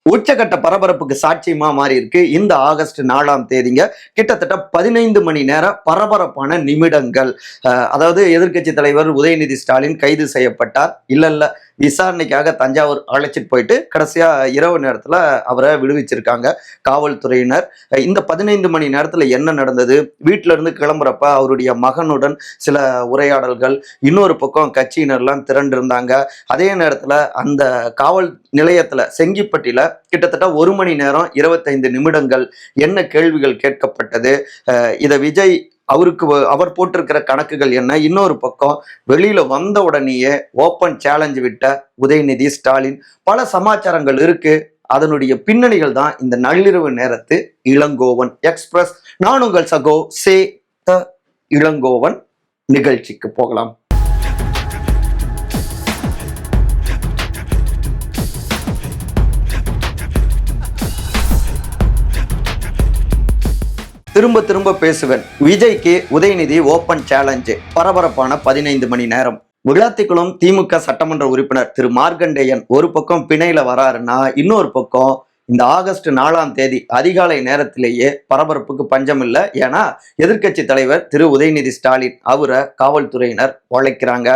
உச்சகட்ட பரபரப்புக்கு சாட்சியமா மாறி இருக்கு இந்த ஆகஸ்ட் 4ஆம் தேதிங்க. கிட்டத்தட்ட 15 மணி நேர பரபரப்பான நிமிடங்கள். அதாவது எதிர்க்கட்சி தலைவர் உதயநிதி ஸ்டாலின் கைது செய்யப்பட்டார். இல்ல விசாரணைக்காக தஞ்சாவூர் அழைச்சிட்டு போயிட்டு கடைசியா இரவு நேரத்துல அவரை விடுவிச்சிருக்காங்க காவல்துறையினர். இந்த 15 மணி நேரத்துல என்ன நடந்தது, வீட்டுல இருந்து கிளம்புறப்ப அவருடைய மகனுடன் சில உரையாடல்கள், இன்னொரு பக்கம் கட்சியினர்லாம் திரண்டு இருந்தாங்க. அதே நேரத்துல அந்த காவல் நிலையத்துல செங்கிப்பட்டியில கிட்டத்தட்ட 1 மணி நேரம் 25 நிமிடங்கள் என்ன கேள்விகள் கேட்கப்பட்டது, இத விஜய் அவர் போட்டிருக்கிற கணக்குகள் என்ன, இன்னொரு பக்கம் வெளியில வந்த உடனேயே ஓப்பன் சேலஞ்ச் விட்ட உதயநிதி ஸ்டாலின், பல சமாச்சாரங்கள் இருக்கு. அதனுடைய பின்னணிகள் தான் இந்த நள்ளிரவு நேரத்து இளங்கோவன் எக்ஸ்பிரஸ். நான் உங்கள் சகோ சே த இளங்கோவன். நிகழ்ச்சிக்கு போகலாம். திரும்ப திரும்ப பேசுவேன். விஜய்க்கு உதயநிதி ஓப்பன் சேலஞ்சு, பரபரப்பான 15 மணி நேரம். விளாத்திக்குளம் திமுக சட்டமன்ற உறுப்பினர் திரு மார்கண்டேயன் ஒரு பக்கம் பிணையில வராருன்னா, இன்னொரு பக்கம் இந்த ஆகஸ்ட் 4ஆம் தேதி அதிகாலை நேரத்திலேயே பரபரப்புக்கு பஞ்சம் இல்லை. ஏன்னா எதிர்க்கட்சி தலைவர் திரு உதயநிதி ஸ்டாலின் அவரை காவல்துறையினர் வளைக்கிறாங்க.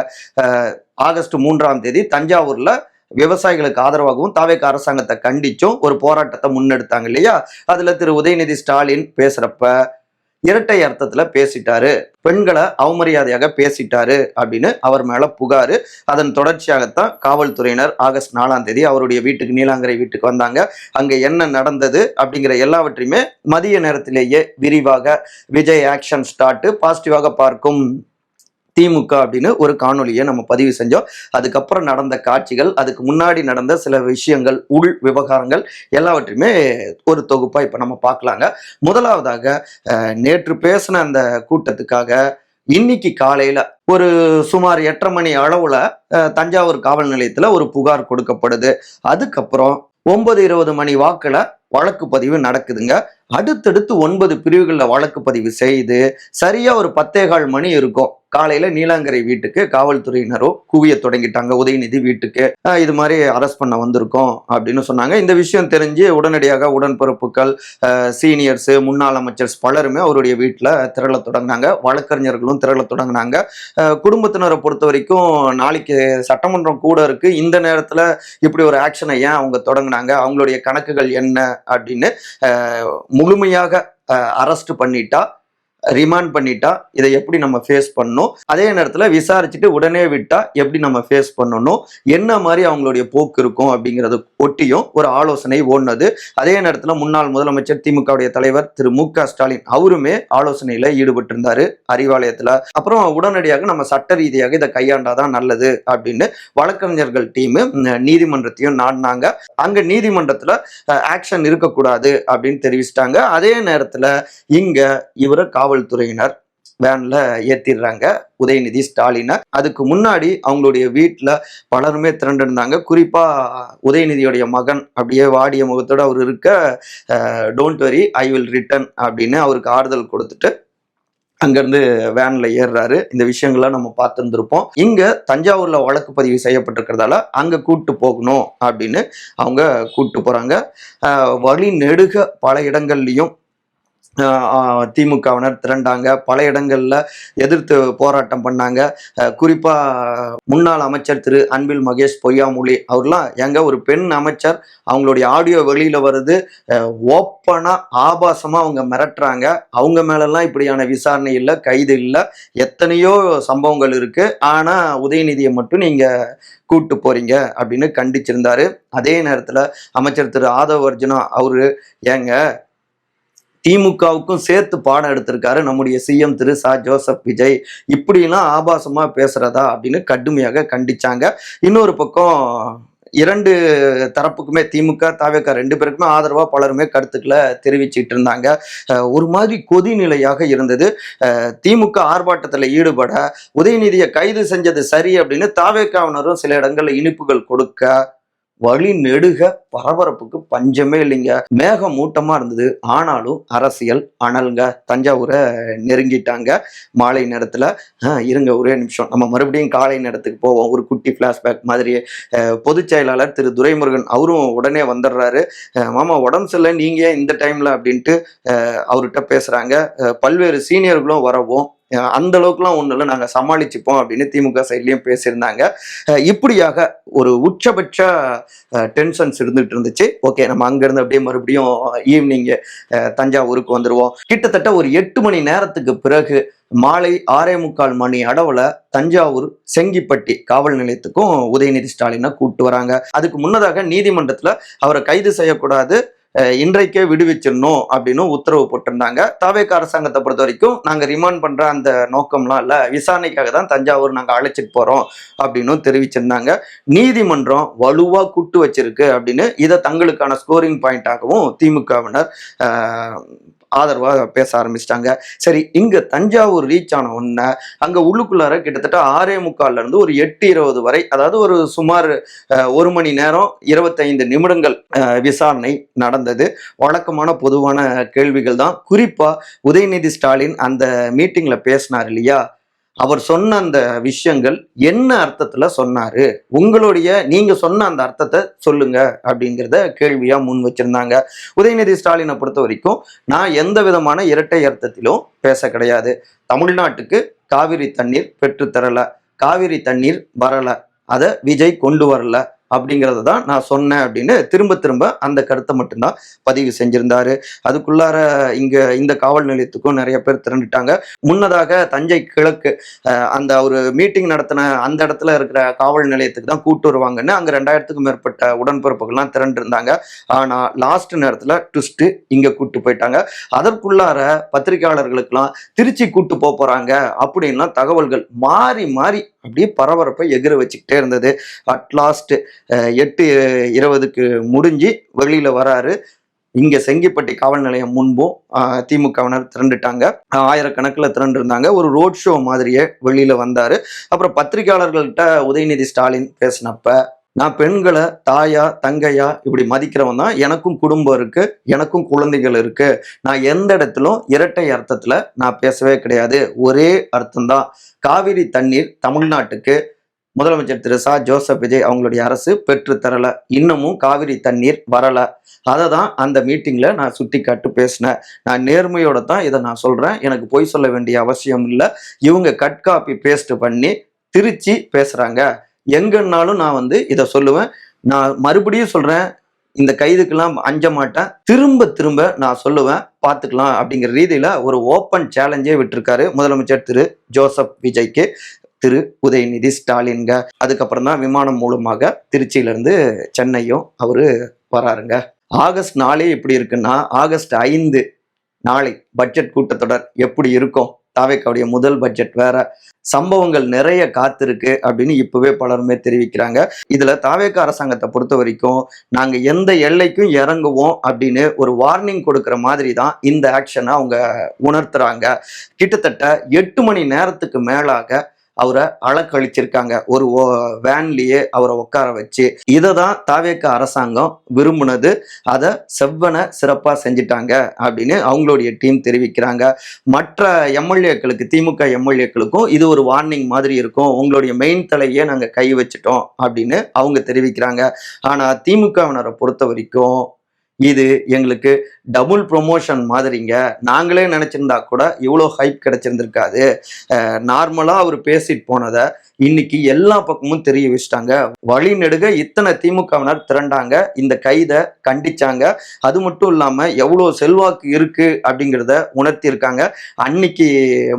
ஆகஸ்ட் 3ஆம் தேதி தஞ்சாவூர்ல விவசாயிகளுக்கு ஆதரவாகவும் தாவேக அரசாங்கத்தை கண்டிச்சும் ஒரு போராட்டத்தை முன்னெடுத்தாங்க இல்லையா? அதுல திரு உதயநிதி ஸ்டாலின் பேசுறப்ப இரட்டை அர்த்தத்துல பேசிட்டாரு, பெண்களை அவமரியாதையாக பேசிட்டாரு அப்படின்னு அவர் மேல புகாரு. அதன் தொடர்ச்சியாகத்தான் காவல்துறையினர் ஆகஸ்ட் 4ஆம் தேதி அவருடைய வீட்டுக்கு, நீலாங்கரை வீட்டுக்கு வந்தாங்க. அங்க என்ன நடந்தது அப்படிங்கிற எல்லாவற்றையுமே மதிய நேரத்திலேயே விரிவாக விஜய் ஆக்ஷன் ஸ்டார்ட், பாசிட்டிவாக பார்க்கும் திமுக அப்படின்னு ஒரு காணொலியை நம்ம பதிவு செஞ்சோம். அதுக்கப்புறம் நடந்த காட்சிகள், அதுக்கு முன்னாடி நடந்த சில விஷயங்கள், உள் விவகாரங்கள் எல்லாவற்றையுமே ஒரு தொகுப்பா இப்ப நம்ம பார்க்கலாங்க. முதலாவதாக நேற்று பேசின அந்த கூட்டத்துக்காக இன்னைக்கு காலையில ஒரு சுமார் 8:30 மணி அளவுல தஞ்சாவூர் காவல் நிலையத்துல ஒரு புகார் கொடுக்கப்படுது. அதுக்கப்புறம் 9:20 மணி வாக்குல வழக்கு பதிவு நடக்குதுங்க. அடுத்தடுத்து 9 பிரிவுகளில் வழக்கு பதிவு செய்து சரியா ஒரு 10:15 மணி இருக்கும் காலையில நீலாங்கரை வீட்டுக்கு காவல்துறையினரோ குவிய தொடங்கிட்டாங்க. உதயநிதி வீட்டுக்கு இது மாதிரி அரெஸ்ட் பண்ண வந்திருக்கோம் அப்படின்னு சொன்னாங்க. இந்த விஷயம் தெரிஞ்சு உடனடியாக உடன்பிறப்புகள், சீனியர்ஸ், முன்னாள் அமைச்சர்ஸ் பலருமே அவருடைய வீட்டில் திரள தொடங்கினாங்க. வழக்கறிஞர்களும் திரள தொடங்கினாங்க. குடும்பத்தினரை பொறுத்த வரைக்கும் நாளைக்கு சட்டமன்றம் கூட இருக்கு, இந்த நேரத்துல இப்படி ஒரு ஆக்ஷனை ஏன் அவங்க தொடங்கினாங்க, அவங்களுடைய கணக்குகள் என்ன அப்படின்னு முழுமையாக அரெஸ்ட் பண்ணிட்டா, ரிமாண்ட் பண்ணிட்டா இதை எப்படி நம்ம ஃபேஸ் பண்ணணும், அதே நேரத்தில் விசாரிச்சுட்டு உடனே விட்டா எப்படி நம்ம ஃபேஸ் பண்ணணும், என்ன மாதிரி அவங்களுடைய போக்கு இருக்கும் அப்படிங்கிறது ஒட்டியும் ஒரு ஆலோசனை ஓடுனது. அதே நேரத்தில் முன்னாள் முதலமைச்சர் திமுகவுடைய தலைவர் திரு மு.க. ஸ்டாலின் அவருமே ஆலோசனையில ஈடுபட்டிருந்தாரு அறிவாலயத்துல. அப்புறம் உடனடியாக நம்ம சட்ட ரீதியாக இதை கையாண்டாதான் நல்லது அப்படின்னு வழக்கறிஞர்கள் டீம் நீதிமன்றத்தையும் நாடினாங்க. அங்க நீதிமன்றத்துல ஆக்ஷன் இருக்கக்கூடாது அப்படின்னு தெரிவிச்சிட்டாங்க. அதே நேரத்துல இங்க இவரை காவல்துறையினர் வேன்ல ஏத்திடுறாங்க உதயநிதி ஸ்டாலினை. அதுக்கு முன்னாடி அவங்களுடைய வீட்டுல பலருமே திரண்டிருந்தாங்க. குறிப்பா உதயநிதியுடைய மகன் அப்படியே வாடிய முகத்தோட அவர் இருக்க, don't worry I will return அப்படின்னு அவருக்கு ஆறுதல் கொடுத்துட்டு அங்கிருந்து வேன்ல ஏறுறாரு. இந்த விஷயங்கள்லாம் நம்ம பார்த்துருந்துருப்போம். இங்க தஞ்சாவூர்ல வழக்கு பதிவு செய்யப்பட்டிருக்கிறதால அங்க கூட்டு போகணும் அப்படின்னு அவங்க கூட்டு போறாங்க. வழி நெடுக பல இடங்கள்லயும் திமுகவினர் திரண்டாங்க. பல இடங்கள்ல எதிர்த்து போராட்டம் பண்ணாங்க. குறிப்பா முன்னாள் அமைச்சர் திரு அன்பில் மகேஷ் பொய்யாமொழி அவர்லாம், எங்க ஒரு பெண் அமைச்சர் அவங்களுடைய ஆடியோ வெளியில வருது, ஓப்பனா ஆபாசமா அவங்க மிரட்டுறாங்க, அவங்க மேலெல்லாம் இப்படியான விசாரணை இல்லை, கைது இல்லை, எத்தனையோ சம்பவங்கள் இருக்கு, ஆனா உதயநிதியை மட்டும் நீங்க கூட்டு போறீங்க அப்படின்னு கண்டிச்சிருந்தாரு. அதே நேரத்துல அமைச்சர் திரு ஆதவ் அர்ஜுனா அவரு, ஏங்க திமுகவுக்கும் சேர்த்து பாடம் எடுத்திருக்காரு நம்முடைய சிஎம் திரு ச ஜோசப் விஜய், இப்படிலாம் ஆபாசமா பேசுறதா அப்படின்னு கடுமையாக கண்டிச்சாங்க. இன்னொரு பக்கம் இரண்டு தரப்புக்குமே, திமுக தாவேக ரெண்டு பேருக்குமே ஆதரவா பலருமே கருத்துக்களை தெரிவிச்சுட்டு இருந்தாங்க. ஒரு மாதிரி கொதிநிலையாக இருந்தது. திமுக ஆர்ப்பாட்டத்தில் ஈடுபட உதயநிதியை கைது செஞ்சது சரி அப்படின்னு தாவேகாவினரும் சில இடங்கள்ல இனிப்புகள் கொடுக்க, வழி நெடுக பரபரப்புக்கு பஞ்சமே இல்லைங்க. மேகமூட்டமா இருந்தது. ஆனாலும் அரசியல் அனல்ங்க. தஞ்சாவூரை நெருங்கிட்டாங்க மாலை நேரத்துல. இருங்க ஒரே நிமிஷம், நம்ம மறுபடியும் காலை நேரத்துக்கு போவோம். ஒரு குட்டி பிளாஷ்பேக் மாதிரி. பொதுச் செயலாளர் திரு துரைமுருகன் அவரும் உடனே வந்துடுறாரு. மாமா உடம்பு சரியில்லை, நீங்க ஏன் இந்த டைம்ல அப்படின்ட்டு அவர்கிட்ட பேசுறாங்க. பல்வேறு சீனியர்களும் வரவும் அந்த அளவுக்குலாம் ஒன்றும் இல்லை, நாங்கள் சமாளிச்சுப்போம் அப்படின்னு திமுக சைட்லையும் பேசியிருந்தாங்க. இப்படியாக ஒரு உச்சபட்ச டென்ஷன்ஸ் இருந்துட்டு இருந்துச்சு. ஓகே, நம்ம அங்கேருந்து அப்படியே மறுபடியும் ஈவினிங் தஞ்சாவூருக்கு வந்துடுவோம். கிட்டத்தட்ட ஒரு 8 மணி நேரத்துக்கு பிறகு மாலை 6:45 மணி அளவுல தஞ்சாவூர் செங்கிப்பட்டி காவல் நிலையத்துக்கும் உதயநிதி ஸ்டாலினை கூப்பிட்டு வராங்க. அதுக்கு முன்னதாக நீதிமன்றத்துல அவரை கைது செய்யக்கூடாது, இன்றைக்கே விடுவிச்சிடணும் அப்படின்னு உத்தரவு போட்டிருந்தாங்க. தாவேக அரசாங்கத்தை பொறுத்த வரைக்கும் நாங்க ரிமாண்ட் பண்ற அந்த நோக்கம்லாம் இல்ல, விசாரணைக்காக தான் தஞ்சாவூர் நாங்க அழைச்சிட்டு போறோம் அப்படின்னு தெரிவிச்சிருந்தாங்க. நீதிமன்றம் வலுவா கூட்டு வச்சிருக்கு அப்படின்னு இதை தங்களுக்கான ஸ்கோரிங் பாயிண்டாகவும் திமுகவினர் ஆதரவா பேச ஆரம்பிச்சிட்டாங்க. சரி, இங்க தஞ்சாவூர் ரீச் ஆன உடனே அங்க உள்ளுக்குள்ளார கிட்டத்தட்ட 6:45 இருந்து ஒரு 8:20 வரை, அதாவது ஒரு சுமார் 1 மணி நேரம் 25 நிமிடங்கள் விசாரணை நடந்தது. வழக்கமான பொதுவான கேள்விகள் தான். குறிப்பா உதயநிதி ஸ்டாலின் அந்த மீட்டிங்ல பேசினார் இல்லையா, அவர் சொன்ன அந்த விஷயங்கள் என்ன அர்த்தத்துல சொன்னாரு, நீங்க சொன்ன அந்த அர்த்தத்தை சொல்லுங்க அப்படிங்கிறத கேள்வியா முன் வச்சிருந்தாங்க. உதயநிதி ஸ்டாலினை பொறுத்த வரைக்கும் நான் எந்த விதமான இரட்டை அர்த்தத்திலும் பேச கிடையாது. தமிழ்நாட்டுக்கு காவிரி தண்ணீர் பெற்று தரல, காவிரி தண்ணீர் வரல, அதை விஜய் கொண்டு வரல அப்படிங்கிறத தான் நான் சொன்னேன் அப்படின்னு திரும்ப திரும்ப அந்த கருத்தை மட்டும்தான் பதிவு செஞ்சிருந்தாரு. அதுக்குள்ளார இங்க இந்த காவல் நிலையத்துக்கும் நிறைய பேர் திரண்டுட்டாங்க. முன்னதாக தஞ்சை கிழக்கு அந்த ஒரு மீட்டிங் நடத்தின அந்த இடத்துல இருக்கிற காவல் நிலையத்துக்கு தான் கூட்டு வருவாங்கன்னு அங்க 2000க்கும் மேற்பட்ட உடன்பிறப்புகள்லாம் திரண்டு இருந்தாங்க. ஆனா லாஸ்ட் நேரத்துல ட்விஸ்ட் இங்க கூட்டு போயிட்டாங்க. அதற்குள்ளார பத்திரிகையாளர்களுக்கெல்லாம் திருச்சி கூட்டு போறாங்க அப்படின்லாம் தகவல்கள் மாறி மாறி அப்படியே பரபரப்பை எகிர வச்சுக்கிட்டே இருந்தது. அட்லாஸ்ட் 8:20க்கு முடிஞ்சு வெளியில வராரு. இங்க செங்கிப்பட்டி காவல் நிலையம் முன்பும் திமுகவினர் திரண்டுட்டாங்க. ஆயிரக்கணக்கில் திரண்டு இருந்தாங்க. ஒரு ரோட் ஷோ மாதிரியே வெளியில வந்தாரு. அப்புறம் பத்திரிகையாளர்கள்ட்ட உதயநிதி ஸ்டாலின் பேசினப்ப, நான் பெண்களை தாயா தங்கையா இப்படி மதிக்கிறவன் தான், எனக்கும் குடும்பம் இருக்கு, எனக்கும் குழந்தைகள் இருக்கு, நான் எந்த இடத்திலும் இரட்டை அர்த்தத்துல நான் பேசவே கிடையாது, ஒரே அர்த்தம்தான், காவிரி தண்ணீர் தமிழ்நாட்டுக்கு முதலமைச்சர் திரு ஜோசப் விஜய் அவங்களுடைய அரசு பெற்று தரல, இன்னமும் காவிரி தண்ணீர் வரல, அதை தான் அந்த மீட்டிங்ல நான் சுட்டி காட்டு பேசினேன். நான் நேர்மையோட தான் இதை நான் சொல்றேன், எனக்கு பொய் சொல்ல வேண்டிய அவசியம் இல்லை. இவங்க கட் காப்பி பேஸ்ட் பண்ணி திருச்சி பேசுறாங்க, எங்கன்னாலும் நான் இதை சொல்லுவேன். நான் மறுபடியும் சொல்றேன், இந்த கைதுக்கெல்லாம் அஞ்ச மாட்டேன், திரும்ப திரும்ப நான் சொல்லுவேன், பார்த்துக்கலாம் அப்படிங்கிற ரீதியில ஒரு ஓப்பன் சேலஞ்சே விட்டுருக்காரு முதலமைச்சர் திரு ஜோசப் விஜய்க்கு திரு உதயநிதி ஸ்டாலின்க. அதுக்கப்புறம் தான் விமானம் மூலமாக திருச்சியிலிருந்து சென்னையும் அவரு வராருங்க. ஆகஸ்ட் 4 எப்படி இருக்குன்னா, ஆகஸ்ட் 5 நாளை பட்ஜெட் கூட்டத்தொடர் எப்படி இருக்கும், தாவேக்காவுடைய முதல் பட்ஜெட் வேற, சம்பவங்கள் நிறைய காத்திருக்கு அப்படின்னு இப்பவே பலருமே தெரிவிக்கிறாங்க. இதுல தாவேக்கா அரசாங்கத்தை பொறுத்த வரைக்கும் நாங்க எந்த எல்லைக்கும் இறங்குவோம் அப்படின்னு ஒரு வார்னிங் கொடுக்கிற மாதிரி தான் இந்த ஆக்ஷனை அவங்க உணர்த்துறாங்க. கிட்டத்தட்ட 8 மணி நேரத்துக்கு மேலாக அவரை அலக்கழிச்சிருக்காங்க. ஒரு வேன்லயே அவரை உட்கார வச்சு. இதை தான் தாவேக்கா அரசாங்கம் விரும்புனது, அதை செவ்வன சிறப்பா செஞ்சுட்டாங்க அப்படின்னு அவங்களுடைய டீம் தெரிவிக்கிறாங்க. மற்ற எம்எல்ஏக்களுக்கு, திமுக எம்எல்ஏக்களுக்கும் இது ஒரு வார்னிங் மாதிரி இருக்கும், உங்களுடைய மெயின் தலையே நாங்க கை வச்சுட்டோம் அப்படின்னு அவங்க தெரிவிக்கிறாங்க. ஆனா திமுகவினரை பொறுத்த வரைக்கும் இது எங்களுக்கு டபுள் ப்ரொமோஷன் மாதிரிங்க, நாங்களே நினைச்சிருந்தா கூட இவ்வளோ ஹைப் கிடைச்சிருந்திருக்காது. நார்மலா அவர் பேசிட்டு போனதை இன்னைக்கு எல்லா பக்கமும் தெரிய வச்சுட்டாங்க. வழி நெடுக இத்தனை திமுகவினர் திரண்டாங்க, இந்த கைதை கண்டிச்சாங்க. அது மட்டும் இல்லாம எவ்வளோ செல்வாக்கு இருக்கு அப்படிங்கிறத உணர்த்தியிருக்காங்க. அன்னைக்கு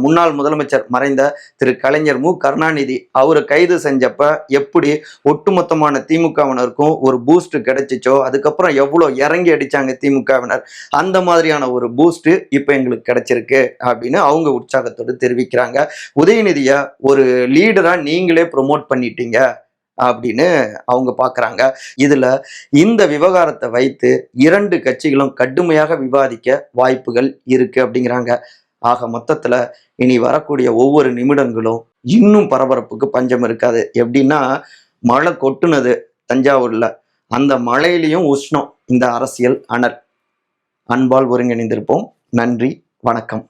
முன்னாள் முதலமைச்சர் மறைந்த திரு கலைஞர் மு கருணாநிதி அவரை கைது செஞ்சப்ப எப்படி ஒட்டுமொத்தமான திமுகவினருக்கும் ஒரு பூஸ்ட் கிடைச்சிச்சோ, அதுக்கப்புறம் எவ்வளோ இறங்கி அடிச்சாங்க திமுகவினர், அந்த மாதிரியான ஒரு பூஸ்ட் இப்ப எங்களுக்கு கிடைச்சிருக்கு அப்படின்னு அவங்க உற்சாகத்தோடு தெரிவிக்கிறாங்க. உதயநிதிய ஒரு லீடரா நீங்களே ப்ரொமோட் பண்ணிட்டீங்க அப்படின்னு அவங்க பாக்குறாங்க. இதுல இந்த விவகாரத்தை வைத்து 2 கட்சிகளும் கடுமையாக விவாதிக்க வாய்ப்புகள் இருக்கு அப்படிங்கிறாங்க. ஆக மொத்தத்துல இனி வரக்கூடிய ஒவ்வொரு நிமிடங்களும் இன்னும் பரபரப்புக்கு பஞ்சம் இருக்காது. எப்படின்னா, மழை கொட்டுனது தஞ்சாவூர்ல, அந்த மழையிலையும் உஷ்ணம் இந்த அரசியல் அனல். அன்பால் ஒருங்கிணைந்திருப்போம். நன்றி, வணக்கம்.